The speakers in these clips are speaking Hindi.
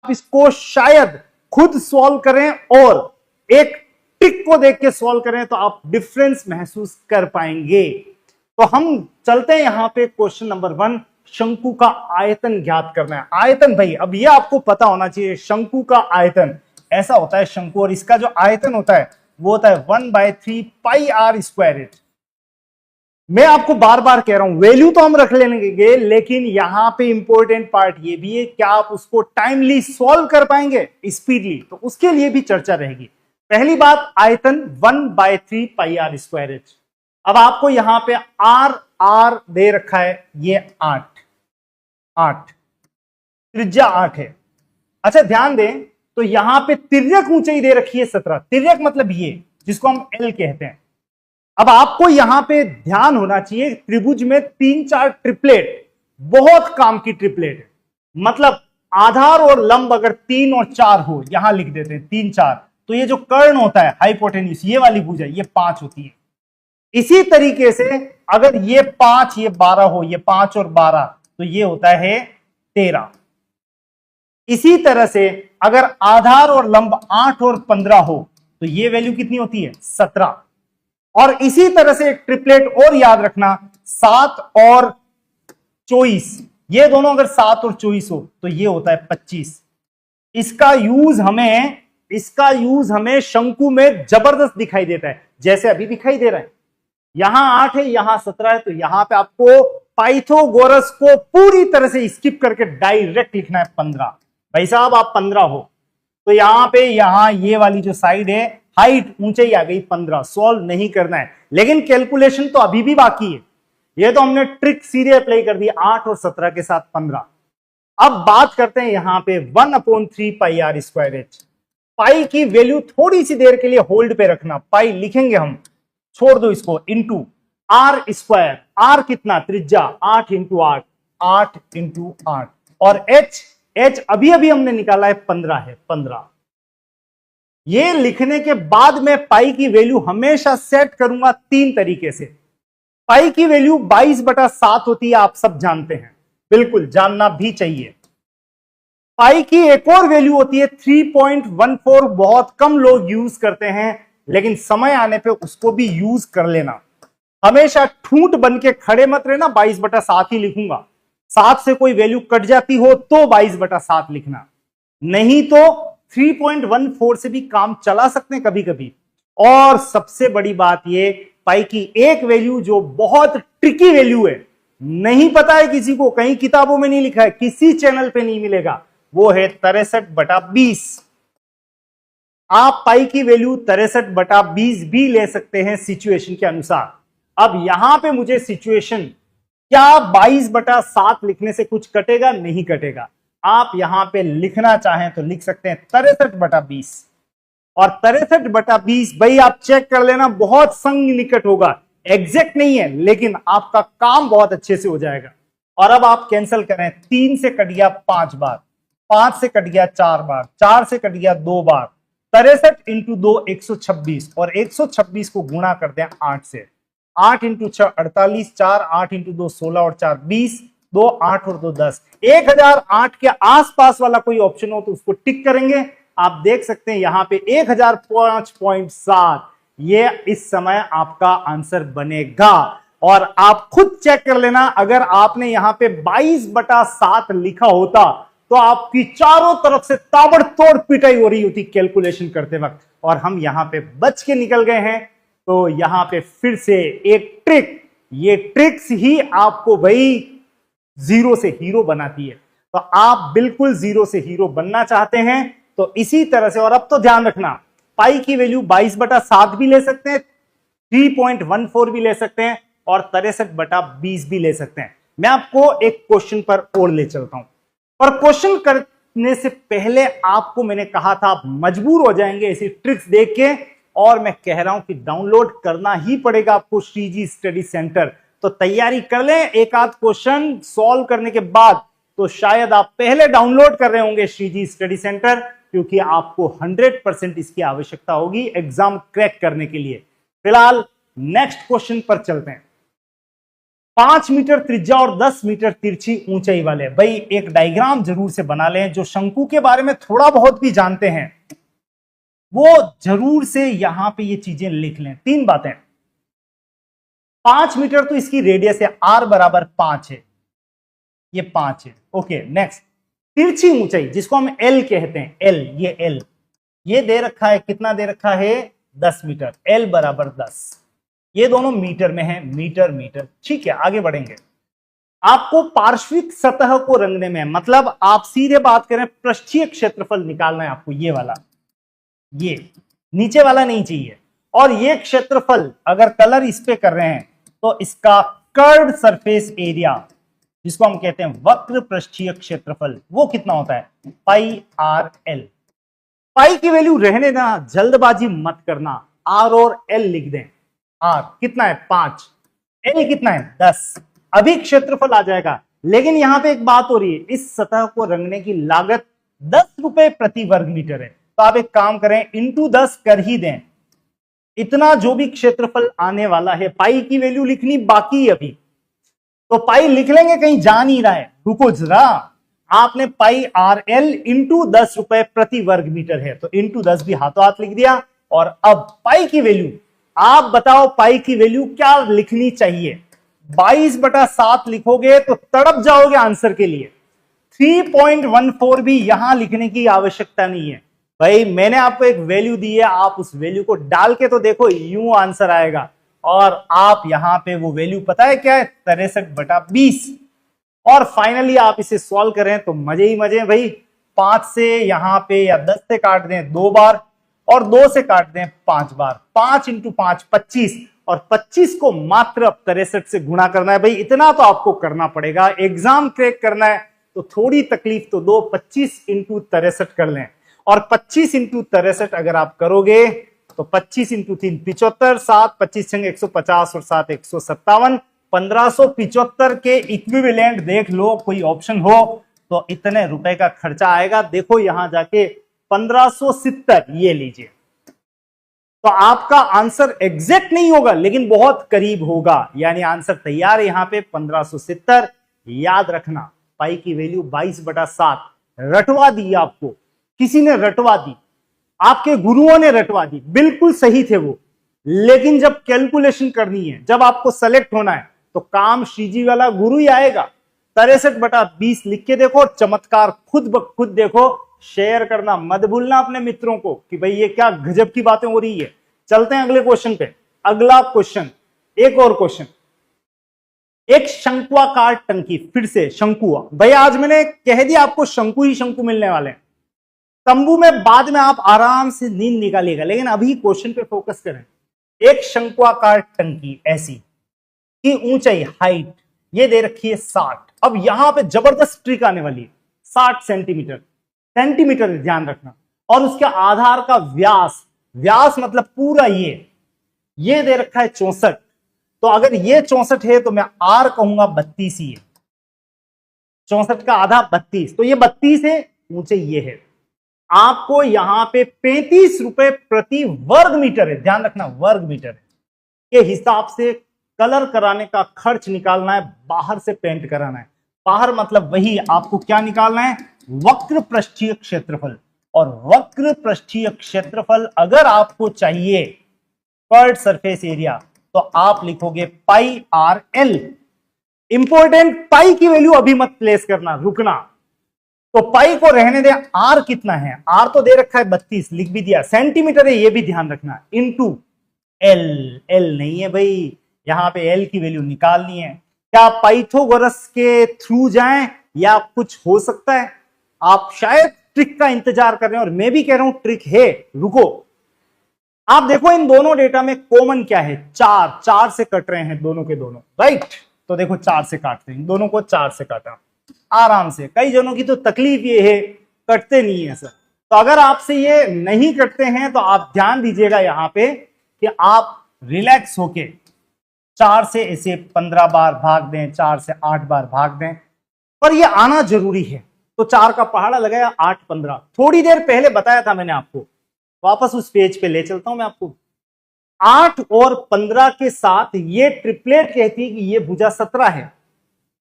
आप इसको शायद खुद सॉल्व करें और एक ट्रिक को देख के सॉल्व करें तो आप डिफरेंस महसूस कर पाएंगे। तो हम चलते हैं यहां पे क्वेश्चन नंबर 1, शंकु का आयतन ज्ञात करना है। आयतन भाई अब ये आपको पता होना चाहिए, शंकु का आयतन ऐसा होता है शंकु, और इसका जो आयतन होता है वो होता है 1/3 पाई आर स्क्वायर। मैं आपको बार बार कह रहा हूं वैल्यू तो हम रख लेंगे, लेकिन यहां पे इंपॉर्टेंट पार्ट ये भी है क्या आप उसको टाइमली सॉल्व कर पाएंगे, स्पीडली, तो उसके लिए भी चर्चा रहेगी। पहली बात, आयतन 1/3 पाई आर स्क्वायर। अब आपको यहां पे आर दे रखा है, ये 8 त्रिज्या 8 है। अच्छा ध्यान दें तो यहां पे तिर्यक ऊंचाई दे रखी है 17। तिर्यक मतलब ये जिसको हम एल कहते हैं। अब आपको यहां पे ध्यान होना चाहिए, त्रिभुज में 3-4 ट्रिपलेट बहुत काम की ट्रिपलेट है। मतलब आधार और लंब अगर 3 और 4 हो, यहां लिख देते हैं 3-4, तो ये जो कर्ण होता है हाइपोटेन्यूज, ये वाली भुजा ये 5 होती है। इसी तरीके से अगर ये 5 ये 12 हो, ये 5 और 12 तो ये होता है 13। इसी तरह से अगर आधार और लंब 8 और 15 हो तो ये वैल्यू कितनी होती है, 17। और इसी तरह से एक ट्रिपलेट और याद रखना, 7 और 24, ये दोनों अगर 7 और 24 हो तो ये होता है 25। इसका यूज हमें शंकु में जबरदस्त दिखाई देता है, जैसे अभी दिखाई दे रहा है। यहां 8 है, यहां 17 है, तो यहां पे आपको पाइथागोरस को पूरी तरह से स्किप करके डायरेक्ट लिखना है 15। भाई साहब आप 15 हो तो यहां ये वाली जो साइड है हाइट ऊंचाई आ गई 15, सॉल्व नहीं करना है, लेकिन कैलकुलेशन तो अभी भी बाकी है। ये तो हमने ट्रिक सीधे अप्लाई कर दी 8 और 17 के साथ 15। अब बात करते हैं यहां पे 1/3 पाई आर स्क्वायर एच। पाई की वैल्यू थोड़ी सी देर के लिए होल्ड पे रखना, पाई लिखेंगे हम, छोड़ दो इसको, इंटू आर स्क्वायर। आर कितना, त्रिज्या 8 इंटू 8 और एच अभी हमने निकाला है 15 है, 15। ये लिखने के बाद मैं पाई की वैल्यू हमेशा सेट करूंगा 3 तरीके से। पाई की वैल्यू 22/7 होती है, आप सब जानते हैं, बिल्कुल जानना भी चाहिए। पाई की एक और वैल्यू होती है 3.14, बहुत कम लोग यूज करते हैं, लेकिन समय आने पे उसको भी यूज कर लेना। हमेशा ठूंठ बन के खड़े मत रहना 22/7 ही लिखूंगा, 7 से कोई वैल्यू कट जाती हो तो 22/7 लिखना, नहीं तो 3.14 से भी काम चला सकते हैं कभी कभी। और सबसे बड़ी बात ये, पाई की एक वैल्यू जो बहुत ट्रिकी वैल्यू है, नहीं पता है किसी को, कहीं किताबों में नहीं लिखा है, किसी चैनल पे नहीं मिलेगा, वो है 63/20। आप पाई की वैल्यू 63/20 भी ले सकते हैं सिचुएशन के अनुसार। अब यहां पे मुझे सिचुएशन, क्या 22/7 लिखने से कुछ कटेगा, नहीं कटेगा। आप यहां पे लिखना चाहें तो लिख सकते हैं 63/20, और 63/20 भाई आप चेक कर लेना, बहुत संग निकट होगा, एग्जैक्ट नहीं है, लेकिन आपका काम बहुत अच्छे से हो जाएगा। और अब आप कैंसिल करें, 3 से कट गया 5 बार, 5 से कट गया 4 बार, 4 से कट गया 2 बार, 63 इंटू 2 126, और 126 को गुणा कर दें 8 से, 8 इंटू 6 48, 4 8 इंटू 2 16 और 4 20, 2 8 और 2 10। 1008 के आसपास वाला कोई ऑप्शन हो तो उसको टिक करेंगे। आप देख सकते हैं यहां पे 1005.7, ये इस समय आपका आंसर बनेगा। और आप खुद चेक कर लेना, अगर आपने यहां पे 22/7 लिखा होता तो आपकी चारों तरफ से ताबड़तोड़ पिटाई हो रही होती कैलकुलेशन करते वक्त, और हम यहां पे बच के निकल गए हैं। तो यहां पे फिर से एक ट्रिक, ये ट्रिक्स ही आपको भाई जीरो से हीरो बनाती है। तो आप बिल्कुल जीरो से हीरो बनना चाहते हैं तो इसी तरह से, और अब तो ध्यान रखना, पाई की वैल्यू 22/7 भी ले सकते हैं, 3.14 भी ले सकते हैं, और 63/20 भी ले सकते हैं। मैं आपको एक क्वेश्चन पर और ले चलता हूं, और क्वेश्चन करने से पहले आपको मैंने कहा था आप मजबूर हो जाएंगे ऐसी ट्रिक्स देख के, और मैं कह रहा हूं कि डाउनलोड करना ही पड़ेगा आपको श्रीजी स्टडी सेंटर। तो तैयारी कर लें, एक आध क्वेश्चन सॉल्व करने के बाद तो शायद आप पहले डाउनलोड कर रहे होंगे श्रीजी स्टडी सेंटर, क्योंकि आपको 100% इसकी आवश्यकता होगी एग्जाम क्रैक करने के लिए। फिलहाल नेक्स्ट क्वेश्चन पर चलते हैं। 5 मीटर त्रिज्या और 10 मीटर तिरछी ऊंचाई वाले। भाई एक डायग्राम जरूर से बना लें, जो शंकु के बारे में थोड़ा बहुत भी जानते हैं वो जरूर से यहां पे ये चीजें लिख लें। 3 बातें, 5 मीटर तो इसकी रेडियस है, r बराबर 5 है, ये 5 है। ओके नेक्स्ट, तिरछी ऊंचाई जिसको हम l कहते हैं, l, ये l, ये दे रखा है, कितना दे रखा है 10 मीटर, l बराबर 10, ये दोनों मीटर में है, मीटर मीटर। ठीक है आगे बढ़ेंगे। आपको पार्श्विक सतह को रंगने में, मतलब आप सीधे बात करें पृष्ठीय क्षेत्रफल निकालना है आपको, ये वाला, ये नीचे वाला नहीं चाहिए। और ये क्षेत्रफल अगर कलर इस पे कर रहे हैं तो इसका कर्व्ड सरफेस एरिया जिसको हम कहते हैं वक्र पृष्ठीय क्षेत्रफल, वो कितना होता है पाई आर एल। पाई की वैल्यू रहने देना, जल्दबाजी मत करना, आर और एल लिख दें। आर कितना है 5, एल कितना है 10, अभी क्षेत्रफल आ जाएगा। लेकिन यहां पे एक बात हो रही है, इस सतह को रंगने की लागत 10 रुपए प्रति वर्ग मीटर है। तो आप एक काम करें, इंटू 10 कर ही दें, इतना जो भी क्षेत्रफल आने वाला है। पाई की वैल्यू लिखनी बाकी है अभी, तो पाई लिख लेंगे, कहीं जा नहीं रहा है, रुको जरा। आपने पाई आर एल इंटू 10 रुपए प्रति वर्ग मीटर है, तो इंटू 10 भी हाथों हाथ लिख दिया। और अब पाई की वैल्यू, आप बताओ पाई की वैल्यू क्या लिखनी चाहिए। 22/7 लिखोगे तो तड़प जाओगे आंसर के लिए। 3.14 भी यहां लिखने की आवश्यकता नहीं है भाई, मैंने आपको एक वैल्यू दी है, आप उस वैल्यू को डाल के तो देखो, यूं आंसर आएगा। और आप यहां पे वो वैल्यू पता है क्या है 63/20। और फाइनली आप इसे सॉल्व करें तो मजे ही मजे भाई। 5 से यहां पे या 10 से काट दें 2 बार, और 2 से काट दें 5 बार। 5 इंटू 5 25, और 25 को मात्र अब 63 से गुणा करना है। भाई इतना तो आपको करना पड़ेगा, एग्जाम क्रैक करना है तो थोड़ी तकलीफ तो दो। 25 इंटू 63 कर लें, और 25 इंटू 63 अगर आप करोगे तो 25 इंटू 3 75, 7 25 छंग 150 और 7 157, 1575 के इक्विवेलेंट देख लो, कोई ऑप्शन हो तो इतने रुपए का खर्चा आएगा। देखो यहां जाके 1570 ये लीजिए। तो आपका आंसर एग्जैक्ट नहीं होगा लेकिन बहुत करीब होगा, यानी आंसर तैयार है यहां पे 1570। याद रखना पाई की वैल्यू 22/7 रटवा दी आपको, किसी ने रटवा दी, आपके गुरुओं ने रटवा दी, बिल्कुल सही थे वो। लेकिन जब कैलकुलेशन करनी है, जब आपको सेलेक्ट होना है, तो काम श्रीजी वाला गुरु ही आएगा। 63/20 लिख के देखो, चमत्कार खुद ब खुद देखो। शेयर करना मत भूलना अपने मित्रों को कि भाई ये क्या गजब की बातें हो रही है। चलते हैं अगले क्वेश्चन पे। अगला क्वेश्चन, एक और क्वेश्चन, एक शंक्वाकार टंकी, फिर से शंकु। भाई आज मैंने कह दिया आपको शंकु ही शंकु मिलने वाले हैं। तंबू में बाद में आप आराम से नींद निकालिएगा, लेकिन अभी क्वेश्चन पे फोकस करें। एक शंक्वाकार टंकी ऐसी की ऊंचाई, हाइट ये दे रखी है 60। अब यहां पे जबरदस्त ट्रिक आने वाली है। 60 सेंटीमीटर, सेंटीमीटर ध्यान रखना। और उसके आधार का व्यास, व्यास मतलब पूरा ये दे रखा है 64। तो अगर ये 64 है तो मैं आर कहूंगा 32 ही है। 64 का आधा 32, तो ये 32 है, ऊंचाई ये है। आपको यहां पे 35 रुपए प्रति वर्ग मीटर है, ध्यान रखना वर्ग मीटर के हिसाब से कलर कराने का खर्च निकालना है, बाहर से पेंट कराना है। बाहर मतलब वही आपको क्या निकालना है, वक्र पृष्ठीय क्षेत्रफल। और वक्र पृष्ठीय क्षेत्रफल अगर आपको चाहिए कर्व्ड सरफेस एरिया, तो आप लिखोगे पाई आर एल। इंपॉर्टेंट, पाई की वैल्यू अभी मत प्लेस करना, रुकना। तो पाई को रहने दें। आर कितना है, आर तो दे रखा है 32, लिख भी दिया। सेंटीमीटर है ये भी ध्यान रखना, इनटू एल। एल नहीं है भाई, यहां पे एल की वैल्यू निकालनी है। क्या पाइथागोरस के थ्रू जाएं या कुछ हो सकता है? आप शायद ट्रिक का इंतजार कर रहे हैं और मैं भी कह रहा हूं ट्रिक है, रुको। आप देखो इन दोनों डेटा में कॉमन क्या है, 4 से कट रहे हैं दोनों के दोनों, राइट। तो देखो 4 से काटते हैं, दोनों को 4 से काटा आराम से। कई जनों की तो तकलीफ ये है, कटते नहीं है सर। तो अगर आपसे ये नहीं कटते हैं तो आप ध्यान दीजिएगा यहां पे कि आप रिलैक्स होके 4 से ऐसे 15 बार भाग दें, 4 से 8 बार भाग दें, पर ये आना जरूरी है। तो 4 का पहाड़ा लगाया, 8 15, थोड़ी देर पहले बताया था मैंने आपको, वापस उस पेज पे ले चलता हूं मैं आपको। 8 और 15 के साथ ये ट्रिपलेट कहती है कि ये भुजा 17 है,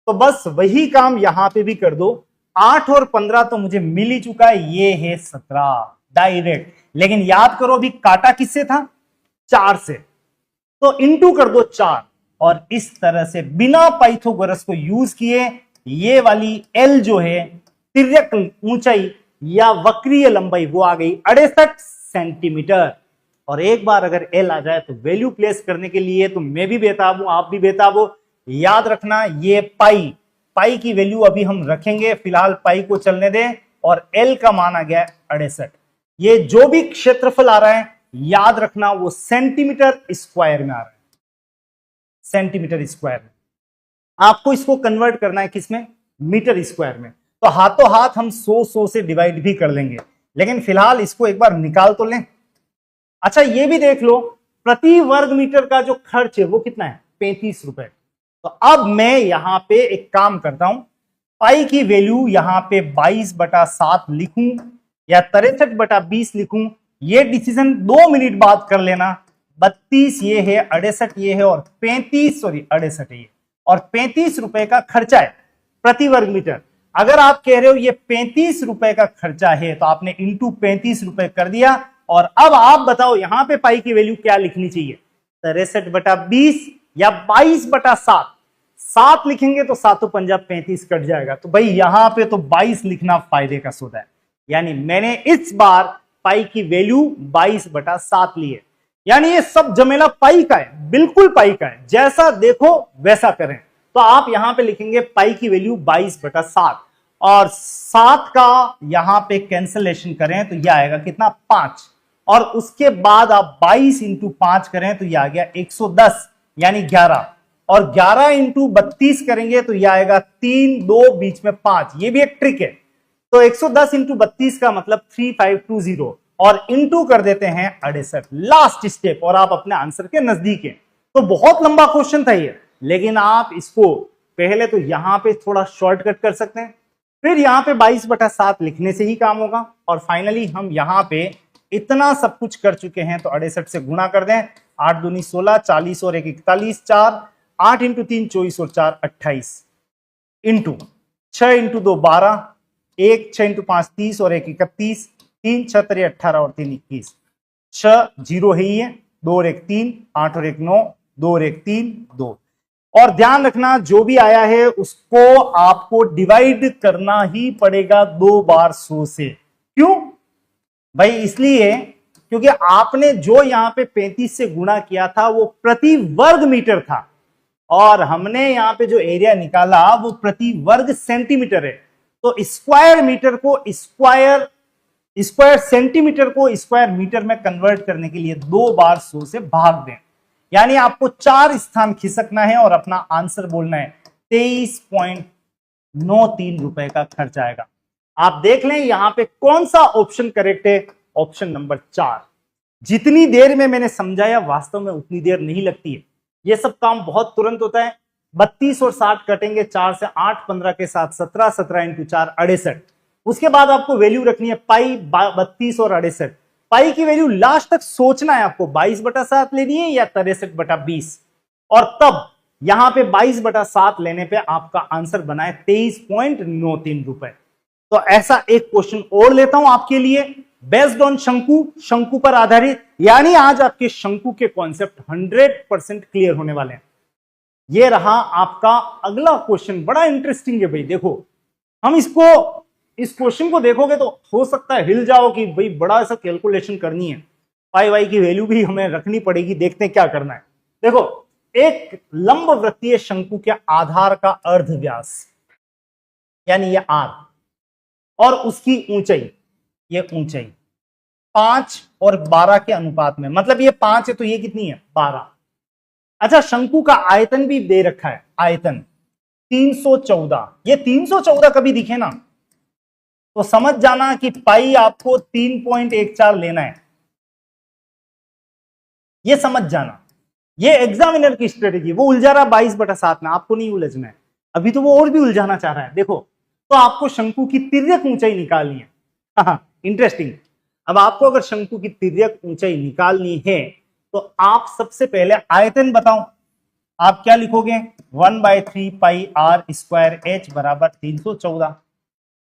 तो बस वही काम यहां पे भी कर दो। 8 और 15 तो मुझे मिल ही चुका है, ये है 17 डायरेक्ट। लेकिन याद करो अभी काटा किससे था? 4 से, तो इंटू कर दो 4, और इस तरह से बिना पाइथागोरस को यूज किए ये वाली एल जो है तिर्यक ऊंचाई या वक्रीय लंबाई वो आ गई 68 सेंटीमीटर। और एक बार अगर एल आ जाए तो वैल्यू प्लेस करने के लिए तो मैं भी बेताब हूं, आप भी बेताब हो। याद रखना ये पाई की वैल्यू अभी हम रखेंगे, फिलहाल पाई को चलने दें, और एल का मान आ गया 68। ये जो भी क्षेत्रफल आ रहा है याद रखना वो सेंटीमीटर स्क्वायर में आ रहा है, सेंटीमीटर स्क्वायर में। आपको इसको कन्वर्ट करना है किसमें? मीटर स्क्वायर में। तो हाथों हाथ हम 100 से डिवाइड भी कर लेंगे, लेकिन फिलहाल इसको एक बार निकाल तो लें। अच्छा ये भी देख लो, प्रति वर्ग मीटर का जो खर्च है वो कितना है? 35 रुपए। तो अब मैं यहां पे एक काम करता हूं, पाई की वैल्यू यहां पे 22/7 लिखूं या 63/20 लिखूं, ये डिसीजन 2 मिनट बाद कर लेना। 32 ये है, 68 ये है, और 68 है ये, और 35 रुपए का खर्चा है प्रति वर्ग मीटर। अगर आप कह रहे हो ये 35 रुपए का खर्चा है तो आपने इंटू 35 रुपए कर दिया। और अब आप बताओ यहां पे पाई की वैल्यू क्या लिखनी चाहिए? 63/20 या 22/7? 7 लिखेंगे तो 7 पंजा 35 कट जाएगा, तो भाई यहां पे तो 22 लिखना फायदे का सौदा है। यानी मैंने इस बार पाई की वैल्यू 22/7 ली है। यानी ये सब जमेला पाई का है, बिल्कुल पाई का है, जैसा देखो वैसा करें। तो आप यहां पे लिखेंगे पाई की वैल्यू 22/7, और 7 का यहां पे कैंसलेशन करें तो यह आएगा कितना? 5। और उसके बाद आप 22 इंटू 5 करें तो यह आ गया 110 यानी 11, और 11 इंटू 32 करेंगे तो यह आएगा 3, 2 बीच में 5। ये भी एक ट्रिक है। तो 110 इंटू 32 का मतलब 3520, और इंटू कर देते हैं 68, लास्ट स्टेप, और आप अपने आंसर के नजदीक हैं। तो बहुत लंबा क्वेश्चन था ये, लेकिन आप इसको पहले तो यहां पे थोड़ा शॉर्टकट कर सकते हैं, फिर यहां पे 22/7 लिखने से ही काम होगा, और फाइनली हम यहां पे इतना सब कुछ कर चुके हैं तो 68 से गुणा कर दें। 8 दूनी 16, 40 और 1 41, 4, 8 इंटू 3 24 और 4 28, इंटू 6 इंटू 2 12, 1 6 इंटू 5 30 और 1 31, 3 6 3 18 और 3 21, 6 0 है ये, 2 और 1 3, 8 और 1 9, 2 और 1 3 2। और ध्यान रखना जो भी आया है उसको आपको डिवाइड करना ही पड़ेगा 2 बार 100 से। क्यों भाई? इसलिए क्योंकि आपने जो यहां पे 35 से गुणा किया था वो प्रति वर्ग मीटर था, और हमने यहां पे जो एरिया निकाला वो प्रति वर्ग सेंटीमीटर है। तो स्क्वायर मीटर को स्क्वायर सेंटीमीटर को स्क्वायर मीटर में कन्वर्ट करने के लिए 2 बार 100 से भाग दें। यानी आपको 4 स्थान खिसकना है और अपना आंसर बोलना है। 23.93 रुपए का खर्च आएगा। आप देख लें यहां पे कौन सा ऑप्शन करेक्ट है? Option number 4। जितनी देर में मैंने समझाया वास्तव में उतनी देर नहीं लगती है, यह सब काम बहुत तुरंत होता है। 32 और 60 कटेंगे 4 से, 8 15 के साथ 17, 17 इंटू 4 68। उसके बाद आपको वैल्यू रखनी है पाई 32 और 68। पाई की वैल्यू लास्ट तक सोचना है आपको, 22/7 लेनी है या 63/20, और तब यहां पे 22/7 लेने पे आपका आंसर बना है 23.93 रुपए। तो ऐसा एक क्वेश्चन और लेता हूं आपके लिए, बेस्ड ऑन शंकु पर आधारित। यानी आज आपके शंकु के कॉन्सेप्ट 100% क्लियर होने वाले हैं। ये रहा आपका अगला क्वेश्चन, बड़ा इंटरेस्टिंग है भाई। देखो हम इस क्वेश्चन को देखोगे तो हो सकता है हिल जाओ कि भाई बड़ा ऐसा कैलकुलेशन करनी है, पाई वाई की वैल्यू भी हमें रखनी पड़ेगी, देखते हैं क्या करना है। देखो एक लंबवृत्तीय शंकु के आधार का अर्धव्यास यानी ये आर, और उसकी ऊंचाई, ये ऊंचाई 5 और 12 के अनुपात में, मतलब ये 5 है तो ये कितनी है? 12। अच्छा शंकु का आयतन भी दे रखा है, आयतन 314। ये 314 कभी दिखे ना तो समझ जाना कि पाई आपको 3.14 लेना है, ये समझ जाना। ये एग्जामिनर की स्ट्रेटेजी, वो उलझा रहा 22/7 में, आपको नहीं उलझना है अभी, तो वो और भी उलझाना चाह रहा है। देखो तो आपको शंकु की तिर्यक ऊंचाई निकालनी है। इंटरेस्टिंग। अब आपको अगर शंकु की तिर्यक ऊंचाई निकालनी है तो आप सबसे पहले आयतन बताओ, आप क्या लिखोगे? 1/3 पाई आर स्क्वायर एच बराबर 314।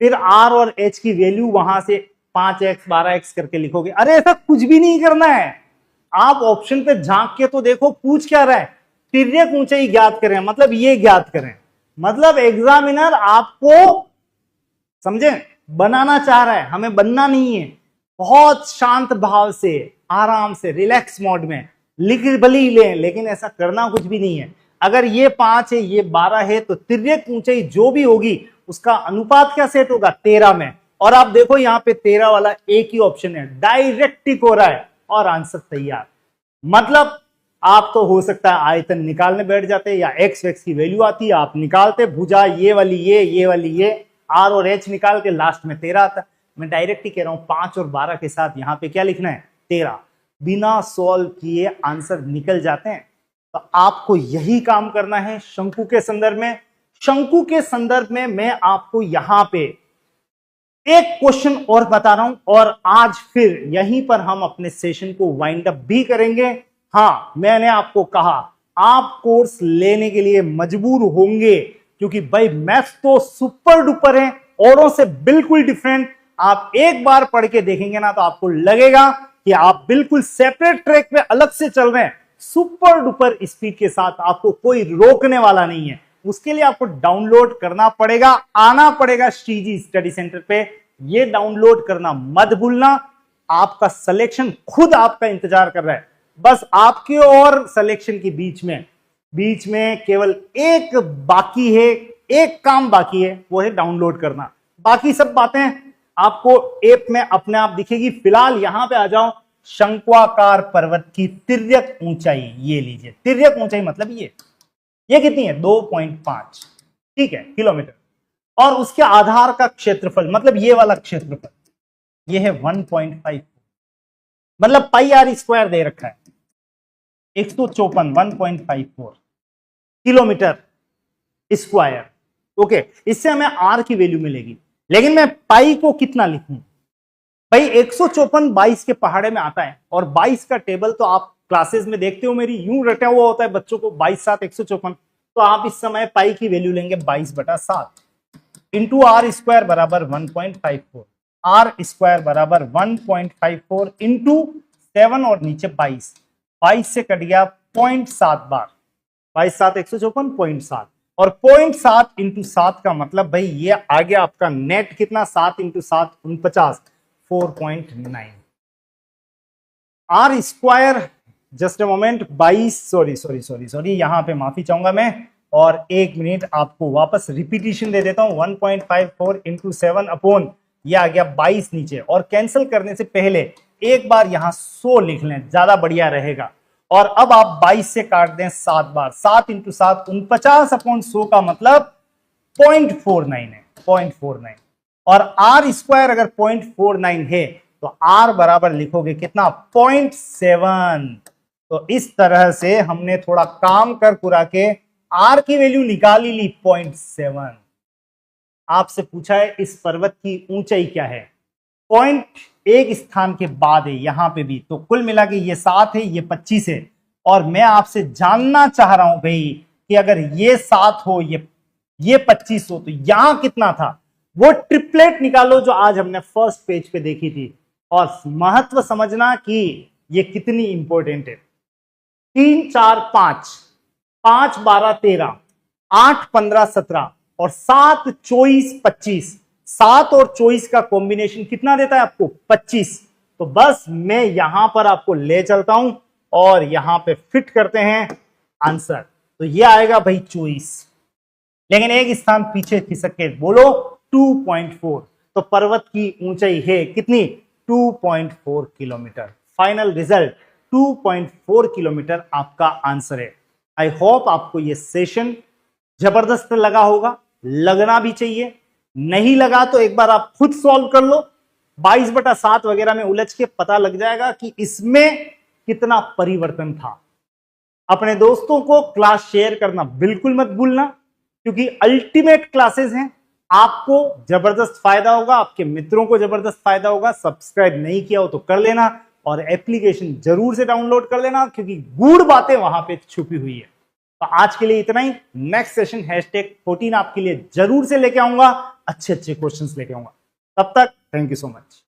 फिर आर और एच की वैल्यू वहां से 5x 12x करके लिखोगे। अरे ऐसा कुछ भी नहीं करना है, आप ऑप्शन पे झांक के तो देखो पूछ क्या रहा है। तिर्यक ऊंचाई ज्ञात करें, मतलब ये ज्ञात करें, मतलब एग्जामिनर आपको समझे बनाना चाह रहा है, हमें बनना नहीं है। बहुत शांत भाव से, आराम से, रिलैक्स मोड में लिख भले ही लें, लेकिन ऐसा करना कुछ भी नहीं है। अगर ये 5 है, ये 12 है, तो तिर्यक ऊंचाई जो भी होगी उसका अनुपात क्या सेट होगा? 13 में। और आप देखो यहां पे 13 वाला एक ही ऑप्शन है, डायरेक्ट टिक हो रहा है और आंसर तैयार। मतलब आप तो हो सकता है आयतन निकालने बैठ जाते या एक्स वेक्स की वैल्यू आती है, आप निकालते, भुजा ये वाली ये वाली ये, आर और एच निकाल के लास्ट में 13 आता। मैं डायरेक्ट ही कह रहा हूं 5 और 12 के साथ यहां पे क्या लिखना है? 13। बिना सॉल्व किए आंसर निकल जाते हैं। तो आपको यही काम करना है शंकु के संदर्भ में। शंकु के संदर्भ में मैं आपको यहां पे एक क्वेश्चन और बता रहा हूं, और आज फिर यहीं पर हम अपने सेशन को वाइंड अप भी करेंगे। हां, मैंने आपको कहा आप कोर्स लेने के लिए मजबूर होंगे, क्योंकि भाई मैथ्स तो सुपर डुपर है, औरों से बिल्कुल डिफरेंट। आप एक बार पढ़ के देखेंगे ना तो आपको लगेगा कि आप बिल्कुल सेपरेट ट्रैक पे अलग से चल रहे हैं, सुपर डुपर स्पीड के साथ, आपको कोई रोकने वाला नहीं है। उसके लिए आपको डाउनलोड करना पड़ेगा, आना पड़ेगा श्रीजी स्टडी सेंटर पे। ये डाउनलोड करना मत भूलना। आपका सिलेक्शन खुद आपका इंतजार कर रहा है, बस आपके और सिलेक्शन के बीच में केवल एक बाकी है, एक काम बाकी है, वो है डाउनलोड करना। बाकी सब बातें आपको ऐप में अपने आप दिखेगी। फिलहाल यहां पे आ जाओ, शंक्वाकार पर्वत की तिर्यक ऊंचाई ये लीजिए। तिर्यक ऊंचाई मतलब ये कितनी है? 2.5, ठीक है, किलोमीटर। और उसके आधार का क्षेत्रफल, मतलब ये वाला क्षेत्रफल, ये है 1.5, मतलब पाई आर स्क्वायर दे रखा है 154, 1.54 किलोमीटर स्क्वायर। ओके, इससे हमें आर की वैल्यू मिलेगी, लेकिन मैं पाई को कितना लिखूं? भाई 154 22 के पहाड़े में आता है, और 22 का टेबल तो आप क्लासेस में देखते हो मेरी, यूं रटा हुआ होता है बच्चों को 22 7 154। तो आप इस समय पाई की वैल्यू लेंगे 22/7 इंटू आर स्क्वायर बराबर 1.54, आर स्क्वायर बराबर 1.54 इंटू 7 और नीचे 22 से कट गया 0.7 बार, 22 7 154 0.7, और 0.7 इंटू 7 का मतलब भाई ये आ गया आपका नेट कितना? 7 into 7 49, 4.9 r square. Just a moment, 22 sorry यहां पे माफी चाहूंगा मैं, और एक मिनट आपको वापस रिपीटिशन दे देता हूं। 1.54 इंटू 7 अपॉन ये आ गया 22 नीचे, और कैंसिल करने से पहले एक बार यहां 100 लिख लें, ज्यादा बढ़िया रहेगा। और अब आप 22 से काट दें 7 बार, 7 इंटू 7 49 अपॉन 100 का मतलब 0.49 है, 0.49। और आर स्क्वायर अगर 0.49 है तो आर बराबर लिखोगे कितना? 0.7। तो इस तरह से हमने थोड़ा काम कर कुरा के आर की वैल्यू निकाल ही ली 0.7। आपसे पूछा है इस पर्वत की ऊंचाई क्या है, पॉइंट एक स्थान के बाद है यहां पे भी, तो कुल मिला के ये 7 है, ये 25 है। और मैं आपसे जानना चाह रहा हूं भाई कि अगर ये 7 हो, ये 25 हो, तो यहां कितना था? वो ट्रिपलेट निकालो जो आज हमने फर्स्ट पेज पे देखी थी, और महत्व समझना कि ये कितनी इंपॉर्टेंट है। 3 4 5, 5 12 13, 8 15 17 और 7 24 25। 7 और 24 का कॉम्बिनेशन कितना देता है आपको? 25। तो बस मैं यहां पर आपको ले चलता हूं और यहां पे फिट करते हैं आंसर। तो ये आएगा भाई 24, लेकिन एक स्थान पीछे खिसक के बोलो 2.4। तो पर्वत की ऊंचाई है कितनी? 2.4 किलोमीटर। फाइनल रिजल्ट 2.4 किलोमीटर आपका आंसर है। आई होप आपको यह सेशन जबरदस्त लगा होगा, लगना भी चाहिए। नहीं लगा तो एक बार आप खुद सॉल्व कर लो, 22/7 वगैरह में उलझ के पता लग जाएगा कि इसमें कितना परिवर्तन था। अपने दोस्तों को क्लास शेयर करना बिल्कुल मत भूलना, क्योंकि अल्टीमेट क्लासेस हैं। आपको जबरदस्त फायदा होगा, आपके मित्रों को जबरदस्त फायदा होगा। सब्सक्राइब नहीं किया हो तो कर लेना, और एप्लीकेशन जरूर से डाउनलोड कर लेना, क्योंकि गूढ़ बातें वहां पे छुपी हुई है। तो आज के लिए इतना ही। नेक्स्ट सेशन #14 आपके लिए जरूर से लेके आऊंगा, अच्छे अच्छे क्वेश्चंस लेके आऊंगा। तब तक थैंक यू सो मच।